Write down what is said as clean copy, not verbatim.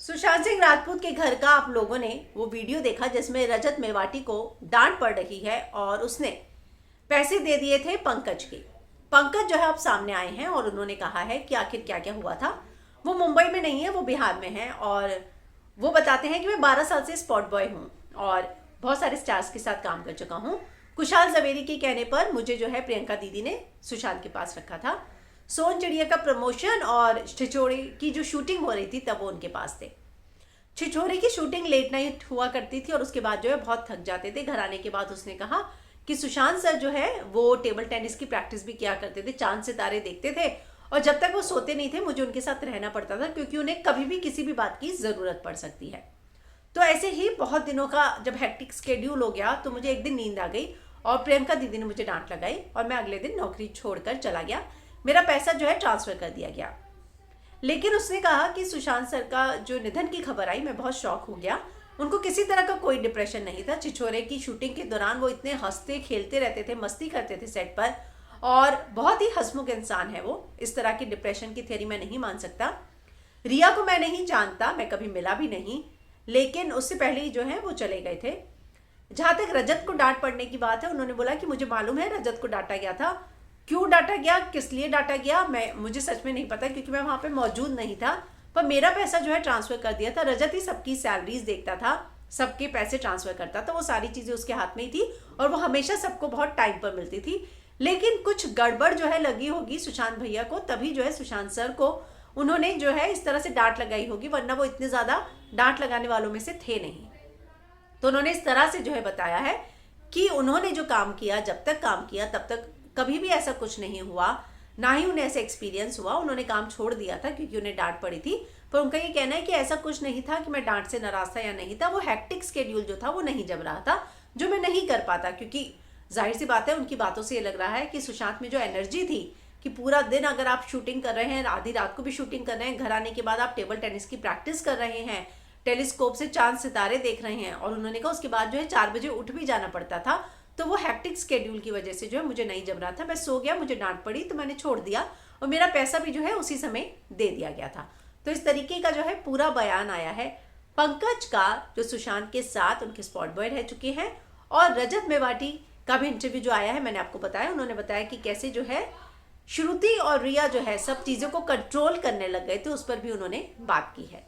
सुशांत सिंह राजपूत के घर का आप लोगों ने वो वीडियो देखा जिसमें रजत मेवाती को डांट पड़ रही है और उसने पैसे दे दिए थे पंकज के। पंकज जो है अब सामने आए हैं और उन्होंने कहा है कि आखिर क्या क्या हुआ था। वो मुंबई में नहीं है, वो बिहार में है और वो बताते हैं कि मैं 12 साल से स्पॉट बॉय हूँ और बहुत सारे स्टार्स के साथ काम कर चुका हूँ। कुशाल जवेरी के कहने पर मुझे जो है प्रियंका दीदी ने सुशांत के पास रखा था। सोन चिड़िया का प्रमोशन और छिछोरे की जो शूटिंग हो रही थी तब वो उनके पास थे। छिछोरे की शूटिंग लेट नाइट हुआ करती थी और उसके बाद जो है बहुत थक जाते थे। घर आने के बाद उसने कहा कि सुशांत सर जो है वो टेबल टेनिस की प्रैक्टिस भी किया करते थे, चांद सितारे देखते थे और जब तक वो सोते नहीं थे मुझे उनके साथ रहना पड़ता था क्योंकि उन्हें कभी भी किसी भी बात की ज़रूरत पड़ सकती है। तो ऐसे ही बहुत दिनों का जब हैक्टिक स्केड्यूल हो गया तो मुझे एक दिन नींद आ गई और प्रियंका दीदी ने मुझे डांट लगाई और मैं अगले दिन नौकरी छोड़कर चला गया। मेरा पैसा जो है ट्रांसफ़र कर दिया गया। लेकिन उसने कहा कि सुशांत सर का जो निधन की खबर आई मैं बहुत शॉक हो गया। उनको किसी तरह का कोई डिप्रेशन नहीं था। छिछोरे की शूटिंग के दौरान वो इतने हंसते खेलते रहते थे, मस्ती करते थे सेट पर और बहुत ही हंसमुख इंसान है वो। इस तरह की डिप्रेशन की थ्योरी मैं नहीं मान सकता। रिया को मैं नहीं जानता, मैं कभी मिला भी नहीं, लेकिन उससे पहले ही जो है वो चले गए थे। जहाँ तक रजत को डांट पड़ने की बात है, उन्होंने बोला कि मुझे मालूम है रजत को डांटा गया था। क्यों डांटा गया, किस लिए डांटा गया, मुझे सच में नहीं पता क्योंकि मैं वहाँ पे मौजूद नहीं था। पर मेरा पैसा जो है ट्रांसफ़र कर दिया था। रजत ही सबकी सैलरीज देखता था, सबके पैसे ट्रांसफ़र करता था, वो सारी चीज़ें उसके हाथ में ही थी और वो हमेशा सबको बहुत टाइम पर मिलती थी। लेकिन कुछ गड़बड़ जो है लगी होगी सुशांत भैया को, तभी जो है सुशांत सर को उन्होंने जो है इस तरह से डांट लगाई होगी, वरना वो इतने ज़्यादा डांट लगाने वालों में से थे नहीं। तो उन्होंने इस तरह से जो है बताया है कि उन्होंने जो काम किया, जब तक काम किया तब तक कभी भी ऐसा कुछ नहीं हुआ, ना ही उन्हें ऐसा एक्सपीरियंस हुआ। उन्होंने काम छोड़ दिया था क्योंकि उन्हें डांट पड़ी थी। पर उनका ये कहना है कि ऐसा कुछ नहीं था कि मैं डांट से नाराज था या नहीं था। वो हैक्टिक स्केड्यूल जो था वो नहीं जम रहा था, जो मैं नहीं कर पाता, क्योंकि जाहिर सी बात है उनकी बातों से ये लग रहा है कि सुशांत में जो एनर्जी थी कि पूरा दिन अगर आप शूटिंग कर रहे हैं, आधी रात को भी शूटिंग कर रहे हैं, घर आने के बाद आप टेबल टेनिस की प्रैक्टिस कर रहे हैं, टेलीस्कोप से चांद सितारे देख रहे हैं और उन्होंने कहा उसके बाद जो है 4 बजे उठ भी जाना पड़ता था। तो वो हैक्टिक स्केड्यूल की वजह से जो है मुझे नहीं जम रहा था। मैं सो गया, मुझे डांट पड़ी तो मैंने छोड़ दिया और मेरा पैसा भी जो है उसी समय दे दिया गया था। तो इस तरीके का जो है पूरा बयान आया है पंकज का, जो सुशांत के साथ उनके स्पॉट बॉय रह चुके हैं। और रजत मेवाती का भी इंटरव्यू जो आया है, मैंने आपको बताया, उन्होंने बताया कि कैसे जो है श्रुति और रिया जो है सब चीज़ों को कंट्रोल करने लग गए थे, उस पर भी उन्होंने बात की है।